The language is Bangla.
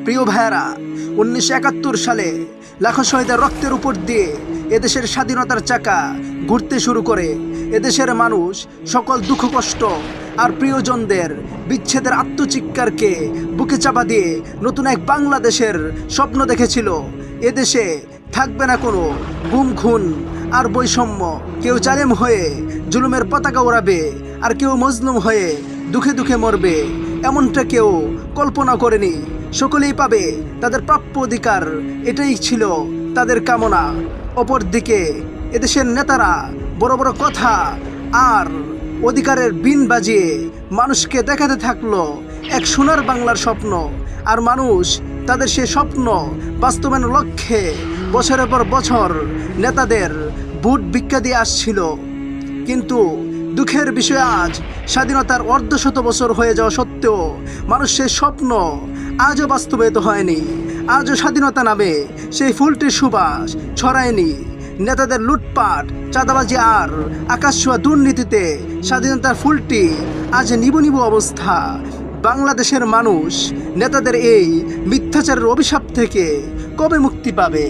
প্রিয় ভাইয়েরা, 1971 সালে লাখো শহীদের রক্তের উপর দিয়ে এদেশের স্বাধীনতার চাকা ঘুরতে শুরু করে। এদেশের মানুষ সকল দুঃখ কষ্ট আর প্রিয়জনদের বিচ্ছেদের আত্মচিৎকারকে বুকে চাপা দিয়ে নতুন এক বাংলাদেশের স্বপ্ন দেখেছিল। এদেশে থাকবে না কোনো গুম খুন আর বৈষম্য। কেউ জালেম হয়ে জুলুমের পতাকা ওড়াবে, আর কেউ মজলুম হয়ে দুঃখে দুঃখে মরবে, এমনটা কেউ কল্পনা করেনি। সকলেই পাবে তাদের প্রাপ্য অধিকার, এটাই ছিল তাদের কামনা। অপরদিকে এদেশের নেতারা বড় বড় কথা আর অধিকারের বিন বাজিয়ে মানুষকে দেখাতে থাকলো এক সোনার বাংলার স্বপ্ন। আর মানুষ তাদের সে স্বপ্ন বাস্তবায়নের লক্ষ্যে বছরের পর বছর নেতাদের ভোট ভিক্ষা দিয়ে আসছিল। কিন্তু দুঃখের বিষয়, আজ স্বাধীনতার অর্ধশত বছর হয়ে যাওয়া সত্ত্বেও মানুষের স্বপ্ন আজও বাস্তবায়িত হয়নি। আজও স্বাধীনতা নামে সেই ফুলটির সুবাস ছড়ায়নি। নেতাদের লুটপাট, চাঁদাবাজি আর আকাশছোঁয়া দুর্নীতিতে স্বাধীনতার ফুলটি আজ নিবু নিবু অবস্থা। বাংলাদেশের মানুষ নেতাদের এই মিথ্যাচারের অভিশাপ থেকে কবে মুক্তি পাবে?